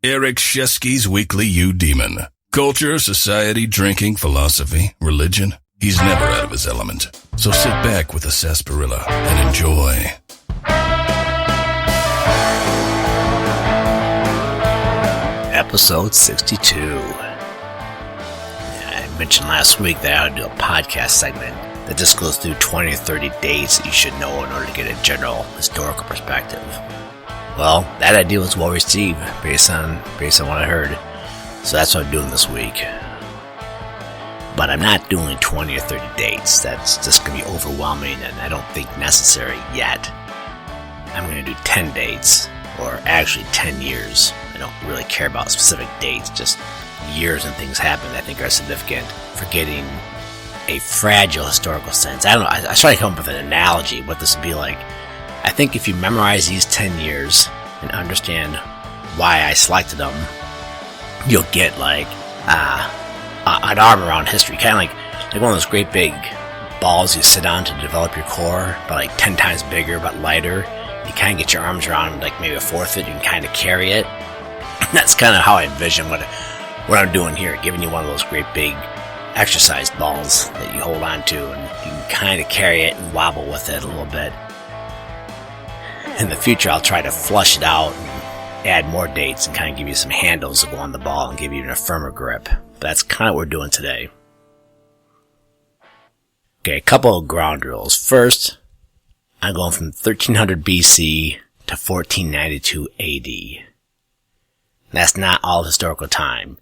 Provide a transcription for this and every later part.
Eric Shesky's Weekly You Demon. Culture, society, drinking, philosophy, religion. He's never out of his element. So sit back with a sarsaparilla and enjoy. Episode 62. I mentioned last week that I would do a podcast segment that just goes through 20 or 30 dates that you should know in order to get a general historical perspective. Well, that idea was well received based on what I heard. So that's what I'm doing this week. But I'm not doing 20 or 30 dates. That's just going to be overwhelming and I don't think necessary yet. I'm going to do 10 dates, or actually 10 years. I don't really care about specific dates, just years and things happen that I think are significant for getting a fragile historical sense. I don't know, I was trying to come up with an analogy what this would be like. I think if you memorize these 10 years and understand why I selected them, you'll get like an arm around history, kind of like one of those great big balls you sit on to develop your core, but like 10 times bigger but lighter. You kind of get your arms around like maybe a fourth of it, you can kind of carry it. That's kind of how I envision what I'm doing here, giving you one of those great big exercise balls that you hold on to and you can kind of carry it and wobble with it a little bit. In the future, I'll try to flush it out and add more dates and kind of give you some handles to go on the ball and give you a firmer grip. But that's kind of what we're doing today. Okay, a couple of ground rules. First, I'm going from 1300 BC to 1492 AD. That's not all historical time.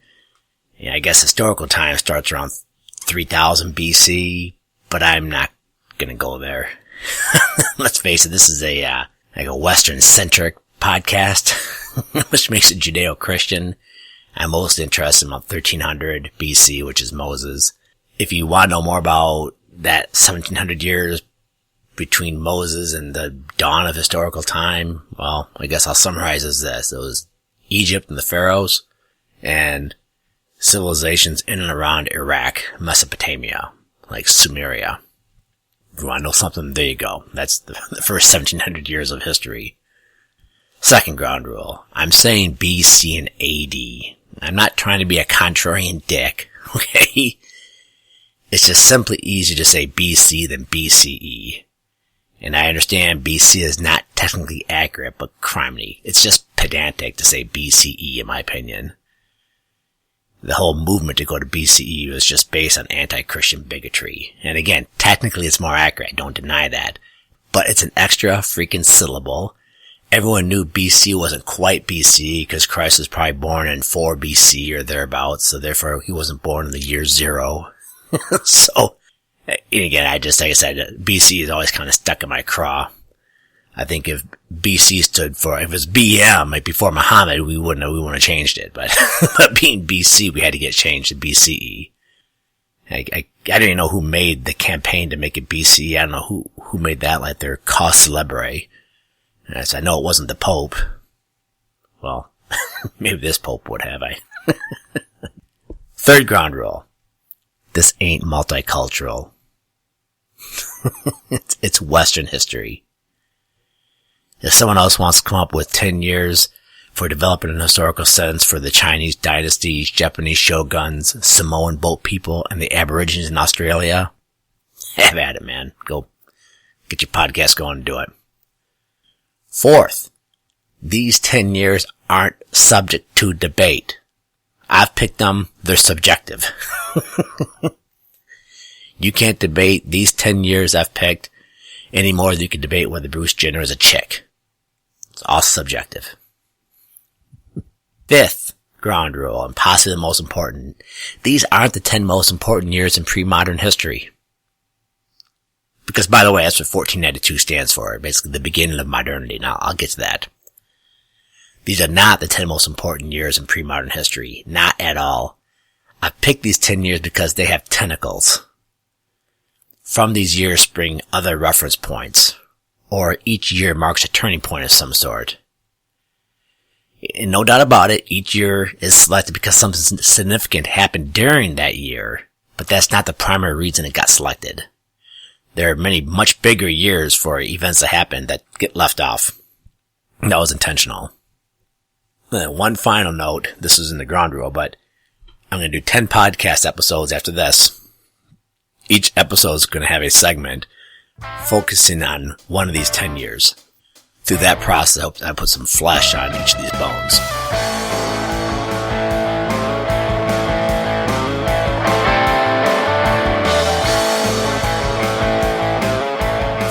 Yeah, I guess historical time starts around 3000 BC, but I'm not gonna go there. Let's face it, this is a Western-centric podcast, which makes it Judeo-Christian. I'm most interested in about 1300 BC, which is Moses. If you want to know more about that 1700 years between Moses and the dawn of historical time, well, I guess I'll summarize as this. It was Egypt and the pharaohs, and civilizations in and around Iraq, Mesopotamia, like Sumeria. If you want to know something, there you go. That's the first 1700 years of history. Second ground rule. I'm saying BC and AD. I'm not trying to be a contrarian dick, okay? It's just simply easier to say BC than BCE. And I understand BC is not technically accurate, but criminy. It's just pedantic to say BCE, in my opinion. The whole movement to go to BCE was just based on anti-Christian bigotry. And again, technically it's more accurate, I don't deny that. But it's an extra freaking syllable. Everyone knew BC wasn't quite BC because Christ was probably born in 4 BC or thereabouts, so therefore he wasn't born in the year 0. So, and again, like I said, BC is always kind of stuck in my craw. I think if BC stood for, if it was BM, like before Muhammad, we wouldn't have changed it. But, but being BC, we had to get changed to BCE. I don't even know who made the campaign to make it BC. I don't know who made that like their cause célèbre. As I know it wasn't the Pope. Well, maybe this Pope would have, Third ground rule. This ain't multicultural. It's Western history. If someone else wants to come up with 10 years for developing an historical sense for the Chinese dynasties, Japanese shoguns, Samoan boat people, and the Aborigines in Australia, have at it, man. Go get your podcast going and do it. Fourth, these 10 years aren't subject to debate. I've picked them, they're subjective. You can't debate these 10 years I've picked any more than you can debate whether Bruce Jenner is a chick. It's all subjective. Fifth ground rule, and possibly the most important, these aren't the 10 most important years in pre-modern history. Because, by the way, that's what 1492 stands for, basically the beginning of modernity. Now, I'll get to that. These are not the 10 most important years in pre-modern history. Not at all. I picked these 10 years because they have tentacles. From these years spring other reference points, or each year marks a turning point of some sort. And no doubt about it, each year is selected because something significant happened during that year, but that's not the primary reason it got selected. There are many much bigger years for events that happen that get left off. That was intentional. One final note, this is in the ground rule, but I'm going to do 10 podcast episodes after this. Each episode is going to have a segment focusing on one of these 10 years. Through that process, I hope I put some flesh on each of these bones.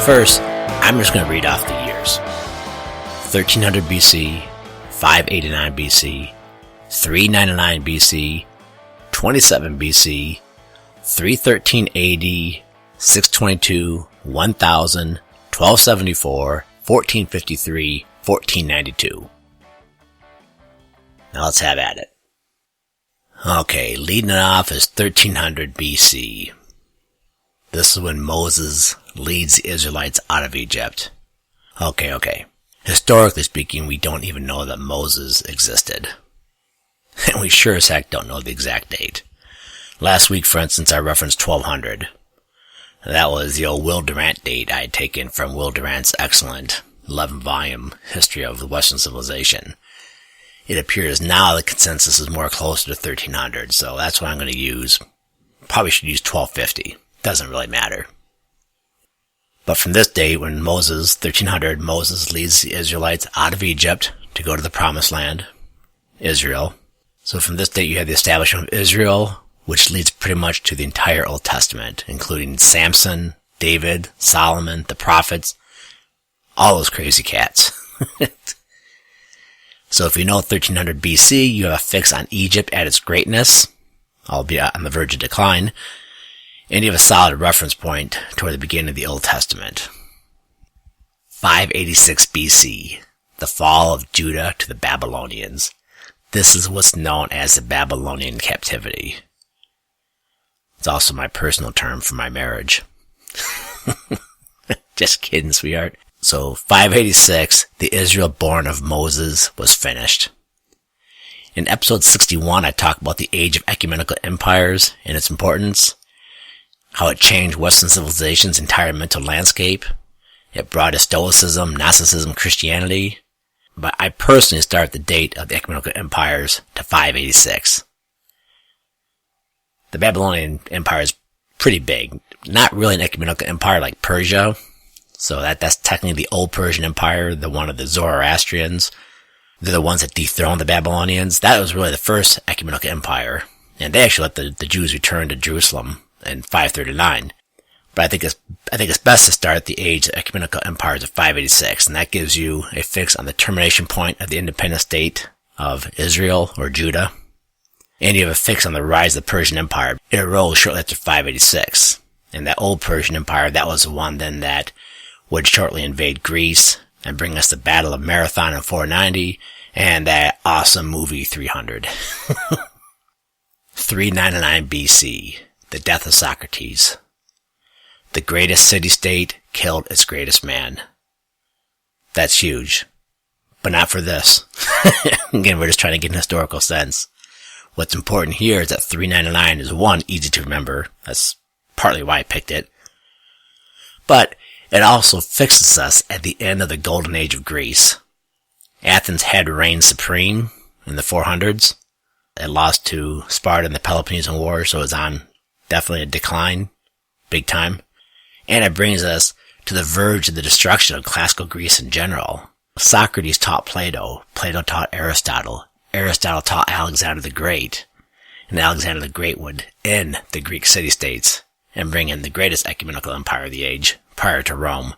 First, I'm just going to read off the years. 1300 BC, 589 BC, 399 BC, 27 BC, 313 AD, 622, 1000, 1274, 1453, 1492. Now let's have at it. Okay, leading it off is 1300 BC. This is when Moses leads the Israelites out of Egypt. Okay. Historically speaking, we don't even know that Moses existed. And we sure as heck don't know the exact date. Last week, for instance, I referenced 1200. That was the old Will Durant date I had taken from Will Durant's excellent 11-volume History of the Western Civilization. It appears now the consensus is more closer to 1300, so that's what I'm going to use. Probably should use 1250. Doesn't really matter. But from this date, when Moses, 1300, Moses leads the Israelites out of Egypt to go to the Promised Land, Israel. So from this date, you have the establishment of Israel, which leads pretty much to the entire Old Testament, including Samson, David, Solomon, the prophets, all those crazy cats. So if you know 1300 BC, you have a fix on Egypt at its greatness, albeit on the verge of decline, and you have a solid reference point toward the beginning of the Old Testament. 586 BC, the fall of Judah to the Babylonians. This is what's known as the Babylonian captivity. It's also my personal term for my marriage. Just kidding, sweetheart. So 586, the Israel born of Moses was finished. In episode 61, I talked about the age of ecumenical empires and its importance, how it changed Western civilization's entire mental landscape. It brought Stoicism, Gnosticism, Christianity. But I personally start the date of the ecumenical empires to 586. The Babylonian Empire is pretty big. Not really an ecumenical empire like Persia. So that's technically the old Persian Empire, the one of the Zoroastrians. They're the ones that dethroned the Babylonians. That was really the first ecumenical empire. And they actually let the Jews return to Jerusalem in 539. But I think it's best to start at the age of ecumenical empires of 586, and that gives you a fix on the termination point of the independent state of Israel or Judah. And you have a fix on the rise of the Persian Empire. It arose shortly after 586. And that old Persian Empire, that was the one then that would shortly invade Greece and bring us the Battle of Marathon in 490 and that awesome movie 300. 399 BC, the death of Socrates. The greatest city-state killed its greatest man. That's huge. But not for this. Again, we're just trying to get an historical sense. What's important here is that 399 is one, easy to remember. That's partly why I picked it. But it also fixes us at the end of the golden age of Greece. Athens had reigned supreme in the 400s. It lost to Sparta in the Peloponnesian War, so it's on definitely a decline. Big time. And it brings us to the verge of the destruction of classical Greece in general. Socrates taught Plato. Plato taught Aristotle. Aristotle taught Alexander the Great. And Alexander the Great would end the Greek city-states and bring in the greatest ecumenical empire of the age, prior to Rome.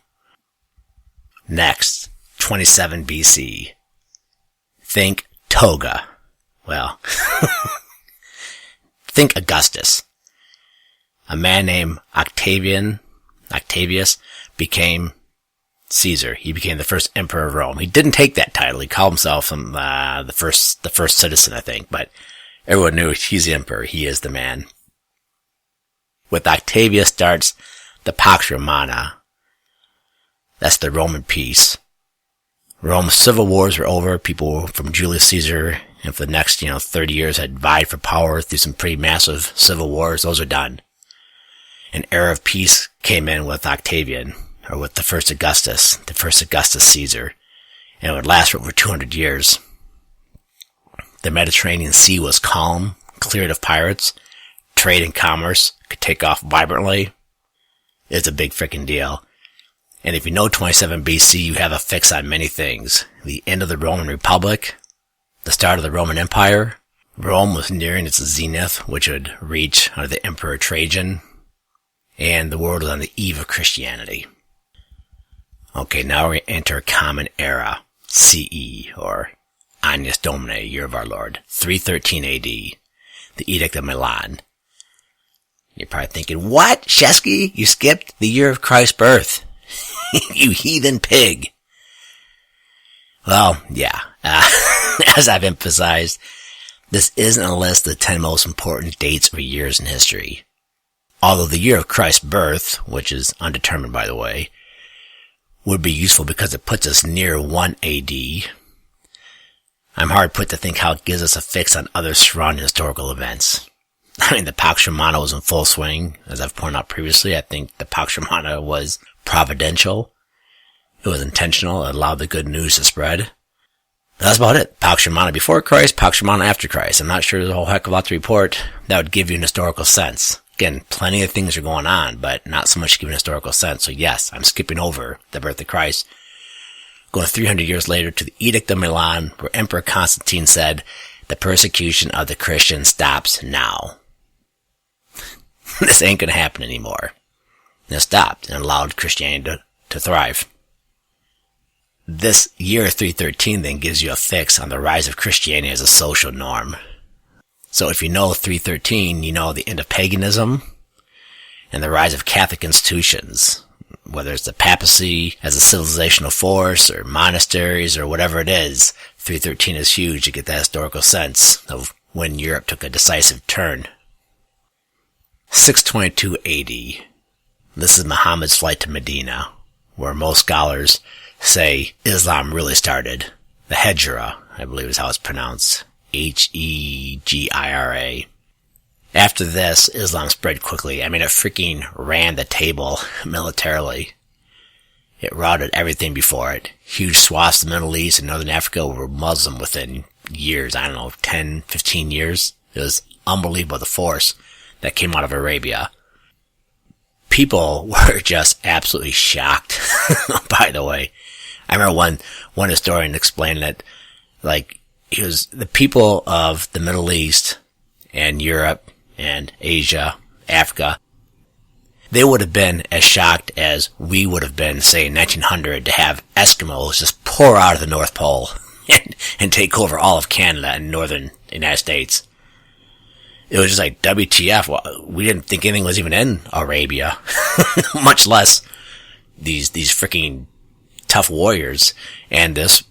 Next, 27 BC. Think Toga. Well, think Augustus. A man named Octavius became Caesar. He became the first emperor of Rome. He didn't take that title. He called himself the first citizen, I think, but everyone knew he's the emperor. He is the man. With Octavius starts the Pax Romana. That's the Roman peace. Rome's civil wars were over. People from Julius Caesar and for the next, 30 years had vied for power through some pretty massive civil wars. Those are done. An era of peace came in with Octavian, or with the first Augustus Caesar, and it would last for over 200 years. the Mediterranean Sea was calm, cleared of pirates, trade and commerce could take off vibrantly. It's a big freaking deal. And if you know 27 BC, you have a fix on many things. The end of the Roman Republic, the start of the Roman Empire. Rome was nearing its zenith, which would reach under the Emperor Trajan. And the world was on the eve of Christianity. Okay, now we enter Common Era, CE, or Annus Domini, Year of Our Lord, 313 AD, the Edict of Milan. You're probably thinking, what, Shesky? You skipped the year of Christ's birth. You heathen pig. Well, yeah, as I've emphasized, this isn't a list of the 10 most important dates for years in history. Although the year of Christ's birth, which is undetermined by the way, would be useful because it puts us near 1 AD, I'm hard put to think how it gives us a fix on other surrounding historical events. I mean, the Pax Romana was in full swing. As I've pointed out previously, I think the Pax Romana was providential. It was intentional. It allowed the good news to spread. But that's about it. Pax Romana before Christ, Pax Romana after Christ. I'm not sure there's a whole heck of a lot to report that would give you an historical sense. Again, plenty of things are going on, but not so much to give an historical sense. So yes, I'm skipping over the birth of Christ. Going 300 years later to the Edict of Milan, where Emperor Constantine said, the persecution of the Christians stops now. This ain't gonna happen anymore. And it stopped and allowed Christianity to thrive. This year 313 then gives you a fix on the rise of Christianity as a social norm. So if you know 313, you know the end of paganism and the rise of Catholic institutions, whether it's the papacy as a civilizational force or monasteries or whatever it is. 313 is huge to get that historical sense of when Europe took a decisive turn. 622 AD. This is Muhammad's flight to Medina, where most scholars say Islam really started. The Hijra, I believe is how it's pronounced. Hegira. After this, Islam spread quickly. I mean, it freaking ran the table militarily. It routed everything before it. Huge swaths of the Middle East and Northern Africa were Muslim within years. I don't know, 10, 15 years. It was unbelievable, the force that came out of Arabia. People were just absolutely shocked, by the way. I remember one historian explained that, like, it was the people of the Middle East and Europe and Asia, Africa, they would have been as shocked as we would have been, say, in 1900 to have Eskimos just pour out of the North Pole and take over all of Canada and northern United States. It was just like, WTF, well, we didn't think anything was even in Arabia, much less these freaking tough warriors and this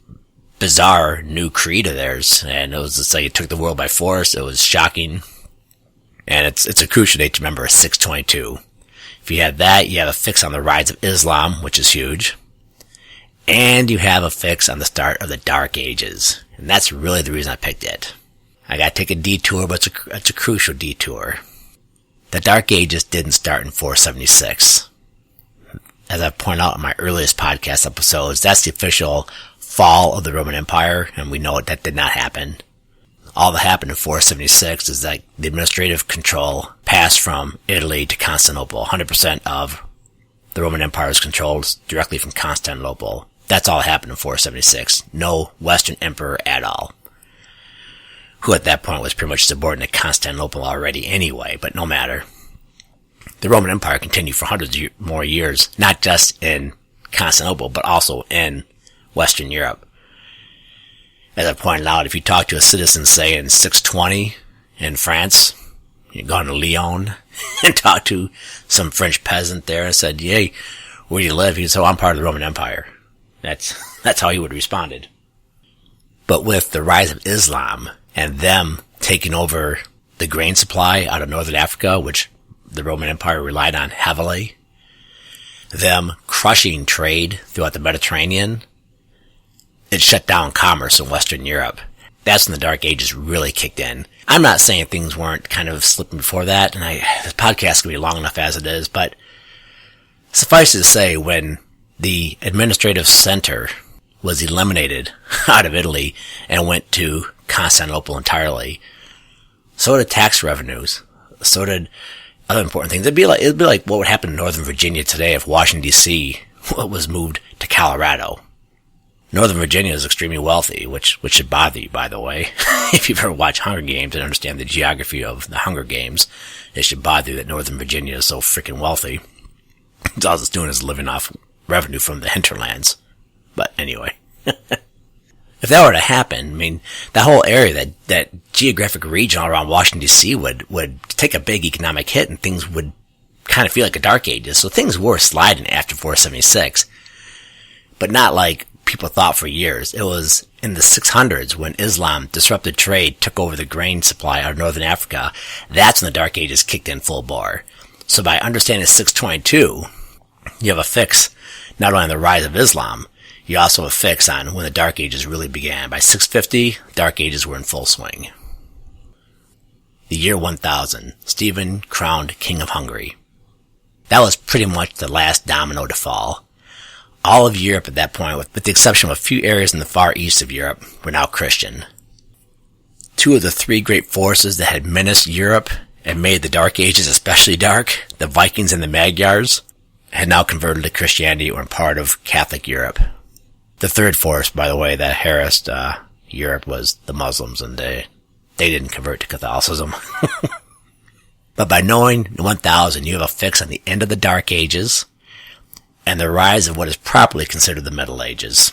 bizarre new creed of theirs. And it was just like it took the world by force. It was shocking. And it's a crucial date to remember, 622. If you have that, you have a fix on the rise of Islam, which is huge. And you have a fix on the start of the Dark Ages. And that's really the reason I picked it. I gotta take a detour, but it's a crucial detour. The Dark Ages didn't start in 476. As I've pointed out in my earliest podcast episodes, that's the official fall of the Roman Empire, and we know that did not happen. All that happened in 476 is that the administrative control passed from Italy to Constantinople. 100% of the Roman Empire was controlled directly from Constantinople. That's all that happened in 476. No Western emperor at all. Who at that point was pretty much subordinate to Constantinople already anyway, but no matter. The Roman Empire continued for hundreds of more years, not just in Constantinople, but also in Western Europe. As I pointed out, if you talk to a citizen, say, in 620 in France, you go to Lyon and talk to some French peasant there and said, "Yay, where do you live?" He said, "Oh, I'm part of the Roman Empire." That's how he would have responded. But with the rise of Islam and them taking over the grain supply out of northern Africa, which the Roman Empire relied on heavily, them crushing trade throughout the Mediterranean, it shut down commerce in Western Europe. That's when the Dark Ages really kicked in. I'm not saying things weren't kind of slipping before that, and this podcast can be long enough as it is, but suffice it to say, when the administrative center was eliminated out of Italy and went to Constantinople entirely. So did tax revenues. So did other important things. It'd be like what would happen in Northern Virginia today if Washington, D.C. was moved to Colorado. Northern Virginia is extremely wealthy, which should bother you, by the way. If you've ever watched Hunger Games and understand the geography of the Hunger Games, it should bother you that Northern Virginia is so freaking wealthy. All it's doing is living off revenue from the hinterlands. But anyway. If that were to happen, I mean, that whole area, that geographic region all around Washington, D.C. would take a big economic hit and things would kind of feel like a dark ages. So things were sliding after 476. But not like people thought for years. It was in the 600s when Islam disrupted trade, took over the grain supply out of northern Africa. That's when the dark ages kicked in full bore. So by understanding 622, you have a fix not only on the rise of Islam, you also have a fix on when the Dark Ages really began. By 650, Dark Ages were in full swing. The year 1000, Stephen crowned King of Hungary. That was pretty much the last domino to fall. All of Europe at that point, with the exception of a few areas in the far east of Europe, were now Christian. Two of the three great forces that had menaced Europe and made the Dark Ages especially dark, the Vikings and the Magyars, had now converted to Christianity or were part of Catholic Europe. The third force, by the way, that harassed Europe was the Muslims, and they didn't convert to Catholicism. But by knowing 1000, you have a fix on the end of the Dark Ages and the rise of what is properly considered the Middle Ages.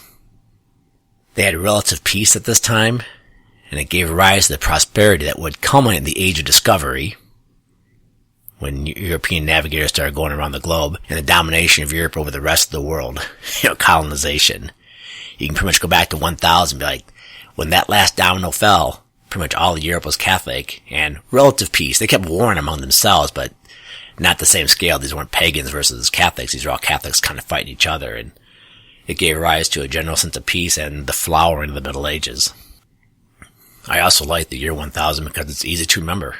They had relative peace at this time, and it gave rise to the prosperity that would culminate in the Age of Discovery, when European navigators started going around the globe, and the domination of Europe over the rest of the world, colonization. You can pretty much go back to 1000 and be like, when that last domino fell, pretty much all of Europe was Catholic, and relative peace. They kept warring among themselves, but not the same scale. These weren't pagans versus Catholics. These were all Catholics kind of fighting each other, and it gave rise to a general sense of peace and the flowering of the Middle Ages. I also like the year 1000 because it's easy to remember.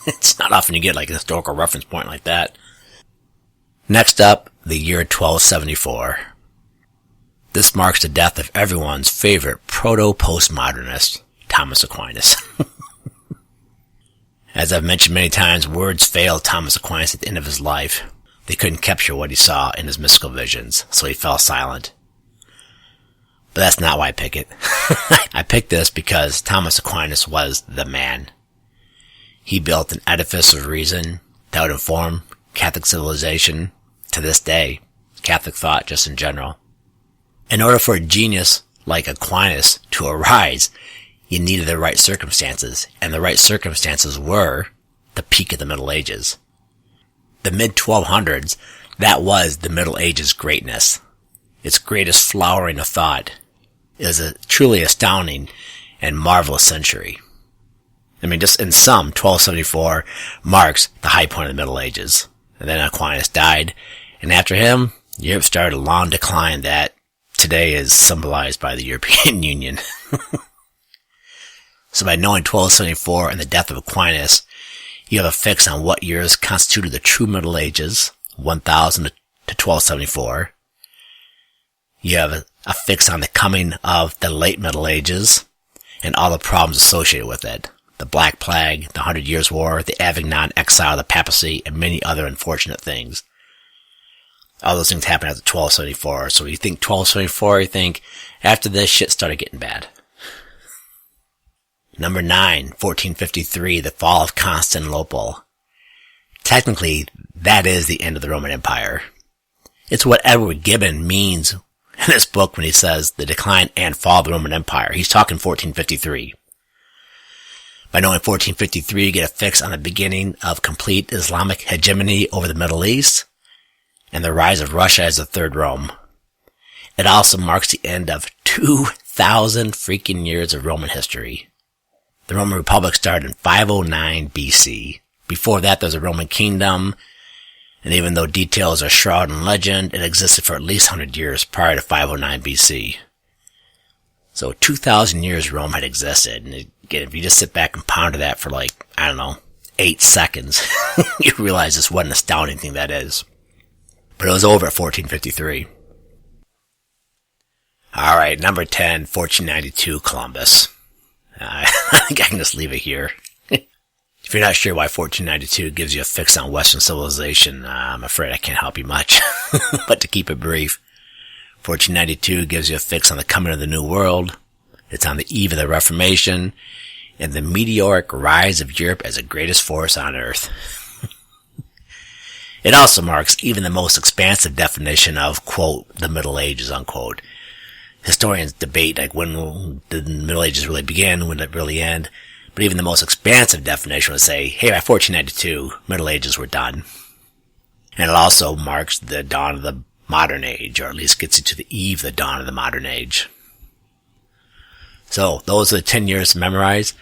It's not often you get like a historical reference point like that. Next up, the year 1274. This marks the death of everyone's favorite proto-postmodernist, Thomas Aquinas. As I've mentioned many times, words failed Thomas Aquinas at the end of his life. They couldn't capture what he saw in his mystical visions, so he fell silent. But that's not why I pick it. I picked this because Thomas Aquinas was the man. He built an edifice of reason that would inform Catholic civilization to this day, Catholic thought just in general. In order for a genius like Aquinas to arise, you needed the right circumstances, and the right circumstances were the peak of the Middle Ages. The mid-1200s, that was the Middle Ages' greatness. Its greatest flowering of thought. It was a truly astounding and marvelous century. I mean, just in sum, 1274 marks the high point of the Middle Ages. And then Aquinas died, and after him, Europe started a long decline that today is symbolized by the European Union. So by knowing 1274 and the death of Aquinas, you have a fix on what years constituted the true Middle Ages, 1000 to 1274. You have a fix on the coming of the late Middle Ages and all the problems associated with it. The Black Plague, the 100 Years' War, the Avignon exile, the papacy, and many other unfortunate things. All those things happened after 1274. So you think 1274, you think after this shit started getting bad. Number 9, 1453, the fall of Constantinople. Technically, that is the end of the Roman Empire. It's what Edward Gibbon means in this book when he says the decline and fall of the Roman Empire. He's talking 1453. By knowing 1453, you get a fix on the beginning of complete Islamic hegemony over the Middle East and the rise of Russia as the Third Rome. It also marks the end of 2,000 freaking years of Roman history. The Roman Republic started in 509 BC. Before that, there was a Roman kingdom, and even though details are shrouded in legend, it existed for at least 100 years prior to 509 BC. So 2,000 years Rome had existed, and again, if you just sit back and ponder that for 8 seconds, you realize just what an astounding thing that is. But it was over at 1453. Alright, number 10, 1492, Columbus. I think I can just leave it here. If you're not sure why 1492 gives you a fix on Western civilization, I'm afraid I can't help you much. But to keep it brief, 1492 gives you a fix on the coming of the New World. It's on the eve of the Reformation and the meteoric rise of Europe as the greatest force on Earth. It also marks even the most expansive definition of, quote, the Middle Ages, unquote. Historians debate, like, when did the Middle Ages really begin, when did it really end? But even the most expansive definition would say, hey, by 1492, Middle Ages were done. And it also marks the dawn of the modern age, or at least gets you to the eve of the dawn of the modern age. So, those are the 10 years to memorize.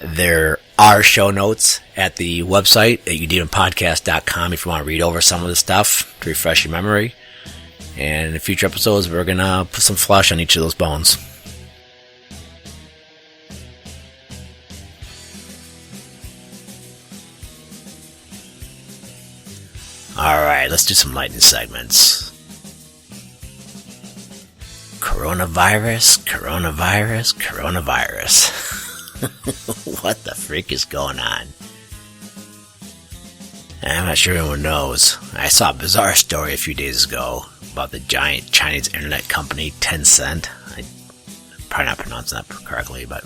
There are show notes at the website at udemonpodcast.com if you want to read over some of the stuff to refresh your memory. And in future episodes, we're going to put some flesh on each of those bones. Alright, let's do some lightning segments. Coronavirus. What the freak is going on? I'm not sure anyone knows. I saw a bizarre story a few days ago about the giant Chinese internet company Tencent. I'm probably not pronouncing that correctly, but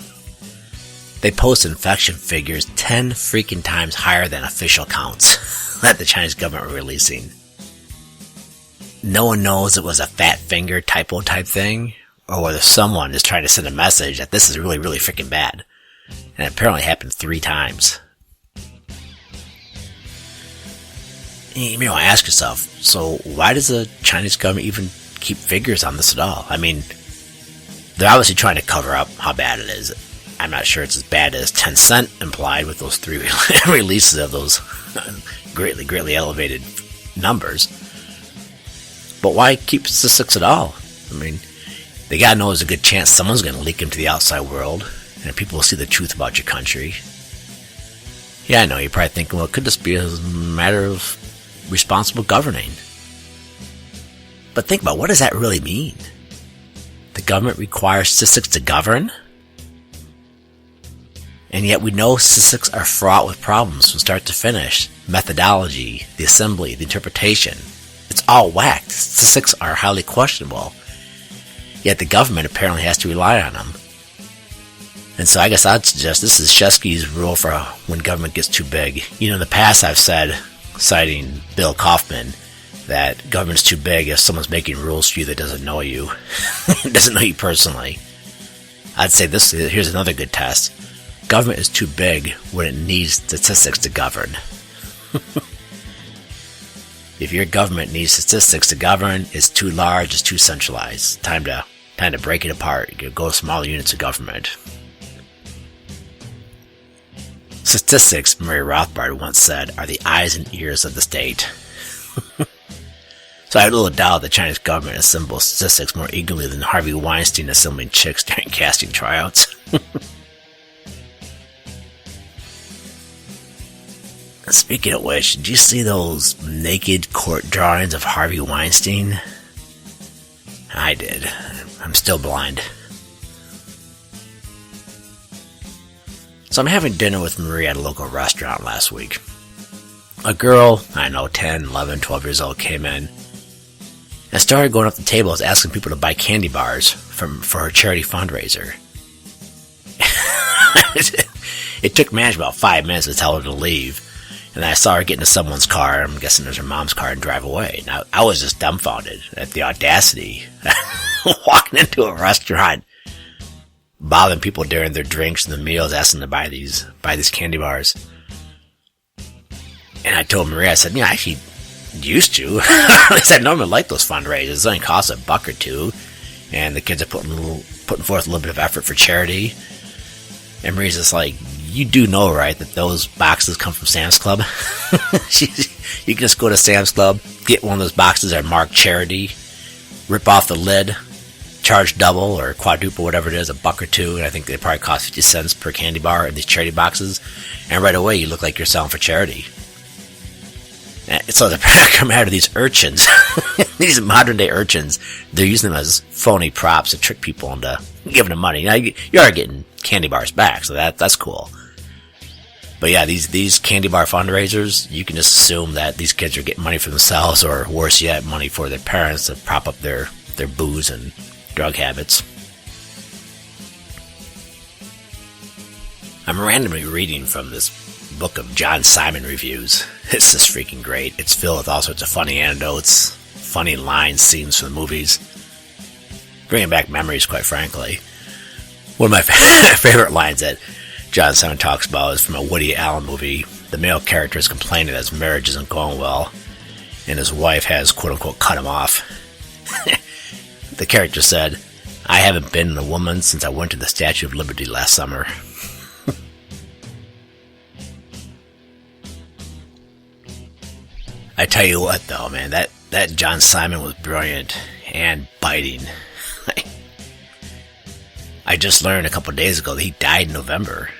they post infection figures 10 freaking times higher than official counts that the Chinese government were releasing. No one knows it was a fat finger typo type thing, or whether someone is trying to send a message that this is really, really freaking bad. And it apparently happened 3 times. You may want to ask yourself, so why does the Chinese government even keep figures on this at all? I mean, they're obviously trying to cover up how bad it is. I'm not sure it's as bad as Tencent implied with those 3 releases of those greatly elevated numbers. But why keep statistics at all? I mean, they gotta know there's a good chance someone's gonna leak them to the outside world, and people will see the truth about your country. Yeah, I know, you're probably thinking, well, it could just be a matter of responsible governing. But think about, what does that really mean? The government requires statistics to govern? And yet we know statistics are fraught with problems from start to finish. Methodology, the assembly, the interpretation. It's all whacked. Statistics are highly questionable. Yet the government apparently has to rely on them. And so I guess I'd suggest this is Shesky's rule for when government gets too big. You know, in the past I've said, citing Bill Kaufman, that government's too big if someone's making rules for you that doesn't know you. Doesn't know you personally. I'd say here's another good test. Government is too big when it needs statistics to govern. If your government needs statistics to govern, it's too large, it's too centralized. Time to break it apart. You go to smaller units of government. Statistics, Murray Rothbard once said, are the eyes and ears of the state. So I have little doubt the Chinese government assembles statistics more eagerly than Harvey Weinstein assembling chicks during casting tryouts. Speaking of which, did you see those naked court drawings of Harvey Weinstein? I did. I'm still blind. So I'm having dinner with Marie at a local restaurant last week. A girl, I don't know, 10, 11, 12 years old, came in and started going up the tables asking people to buy candy bars for her charity fundraiser. It took management about 5 minutes to tell her to leave. And I saw her get into someone's car, I'm guessing it was her mom's car, and drive away. Now, I was just dumbfounded at the audacity. Walking into a restaurant, bothering people during their drinks and the meals, asking them to buy these candy bars. And I told Maria, I said, yeah, I actually used to. I said, normally like those fundraisers. It only costs $1 or $2. And the kids are putting forth a little bit of effort for charity. And Maria's just like, you do know, right, that those boxes come from Sam's Club? You can just go to Sam's Club, get one of those boxes that are marked charity, rip off the lid, charge double or quadruple, whatever it is, $1 or $2, and I think they probably cost 50 cents per candy bar in these charity boxes, and right away you look like you're selling for charity. So the come out of these urchins, these modern day urchins, they're using them as phony props to trick people into giving them money. Now, you are getting candy bars back, so that's cool. But yeah, these candy bar fundraisers, you can just assume that these kids are getting money for themselves, or worse yet, money for their parents to prop up their booze and drug habits. I'm randomly reading from this book of John Simon reviews. It's just freaking great. It's filled with all sorts of funny anecdotes, funny lines, scenes from the movies. Bringing back memories, quite frankly. One of my favorite lines that John Simon talks about is from a Woody Allen movie. The male character is complaining that his marriage isn't going well, and his wife has, quote-unquote, cut him off. The character said, "I haven't been a woman since I went to the Statue of Liberty last summer." I tell you what, though, man, that John Simon was brilliant and biting. I just learned a couple of days ago that he died in November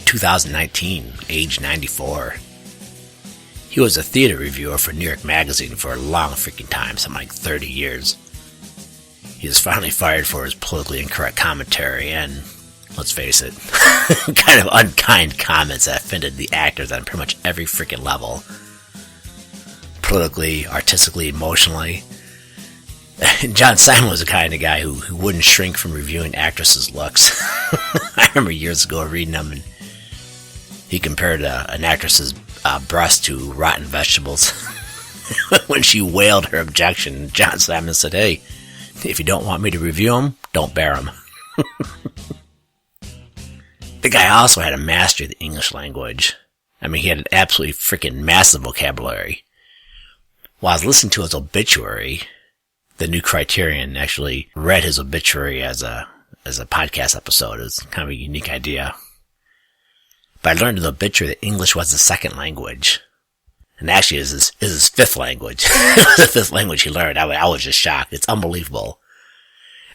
2019, age 94. He was a theater reviewer for New York Magazine for a long freaking time, something like 30 years. He was finally fired for his politically incorrect commentary and, let's face it, kind of unkind comments that offended the actors on pretty much every freaking level. Politically, artistically, emotionally. John Simon was the kind of guy who wouldn't shrink from reviewing actresses' looks. I remember years ago reading them, and he compared an actress's breast to rotten vegetables. When she wailed her objection, John Simon said, "Hey, if you don't want me to review them, don't bear them." The guy also had a mastery of the English language. I mean, he had an absolutely freaking massive vocabulary. While I was listening to his obituary, the New Criterion actually read his obituary as a podcast episode. It's kind of a unique idea. But I learned in the obituary that English was his second language. And actually is his fifth language. The fifth language he learned. I was just shocked. It's unbelievable.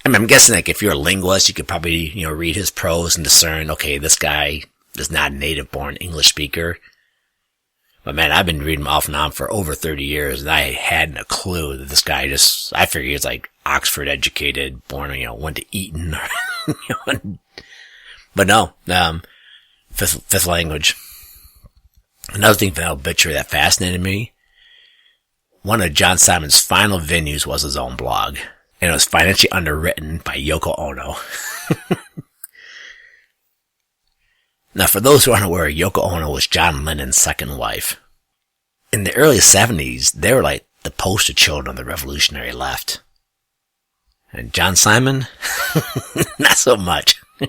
I mean, I'm guessing like if you're a linguist, you could probably, read his prose and discern, okay, this guy is not a native born English speaker. But man, I've been reading him off and on for over 30 years, and I hadn't a clue that this guy I figured he was like Oxford educated, born, went to Eton. But no, fifth language. Another thing from that obituary that fascinated me, one of John Simon's final venues was his own blog, and it was financially underwritten by Yoko Ono. Now, for those who aren't aware, Yoko Ono was John Lennon's second wife. In the early 70s, they were like the poster children of the revolutionary left. And John Simon? Not so much. I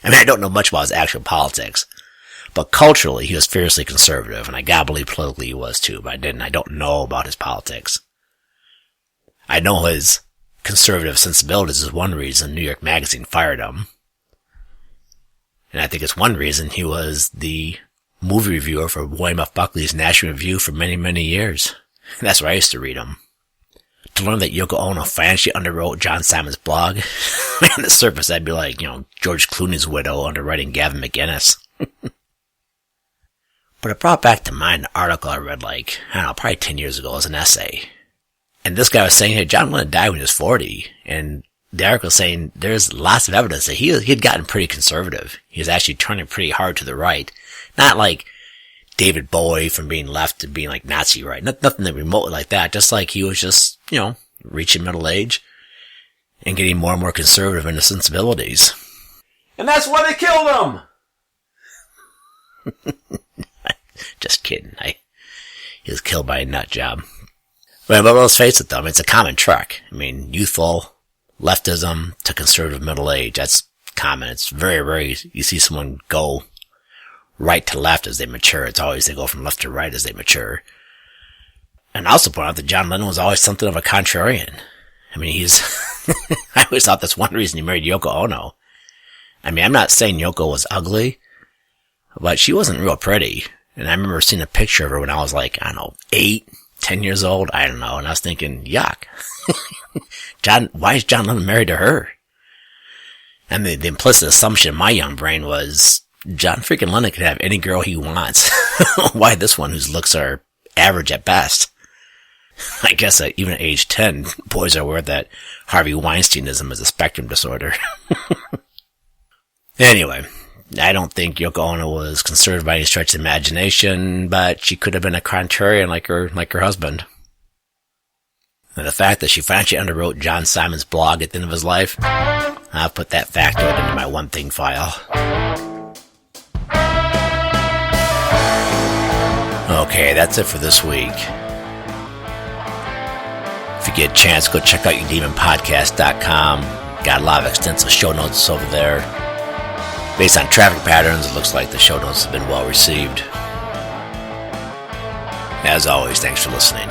mean, I don't know much about his actual politics, but culturally, he was fiercely conservative, and I gotta believe politically he was too, but I don't know about his politics. I know his conservative sensibilities is one reason New York Magazine fired him. And I think it's one reason he was the movie reviewer for William F. Buckley's National Review for many, many years. That's where I used to read him. To learn that Yoko Ono financially underwrote John Simon's blog, on the surface that'd be like, George Clooney's widow underwriting Gavin McInnes. But it brought back to mind an article I read probably 10 years ago as an essay. And this guy was saying, hey, John Lennon died when he was 40, and the article saying there's lots of evidence that he had gotten pretty conservative. He was actually turning pretty hard to the right. Not like David Bowie from being left to being like Nazi right. Nothing that remotely like that. Just like he was just, reaching middle age and getting more and more conservative in his sensibilities. And that's why they killed him! Just kidding. He was killed by a nut job. But let's face it though, it's a common trek. Youthful leftism to conservative middle age, that's common. It's very rare you see someone go right to left as they mature. It's always they go from left to right as they mature. And I also point out that John Lennon was always something of a contrarian. I always thought that's one reason he married Yoko Ono. I'm not saying Yoko was ugly, but she wasn't real pretty. And I remember seeing a picture of her when I was 8, 10 years old, I don't know, and I was thinking, yuck. Why is John Lennon married to her? And the implicit assumption in my young brain was, John freaking Lennon could have any girl he wants. Why this one whose looks are average at best. I guess that even at age 10, boys are aware that Harvey Weinsteinism is a spectrum disorder. Anyway, I don't think Yoko Ono was conservative by any stretch of the imagination, but she could have been a contrarian like her husband. And the fact that she financially underwrote John Simon's blog at the end of his life, I'll put that factoid into my one thing file. Okay, that's it for this week. If you get a chance, go check out YouDemonPodcast.com. Got a lot of extensive show notes over there. Based on traffic patterns, it looks like the show notes have been well received. As always, thanks for listening.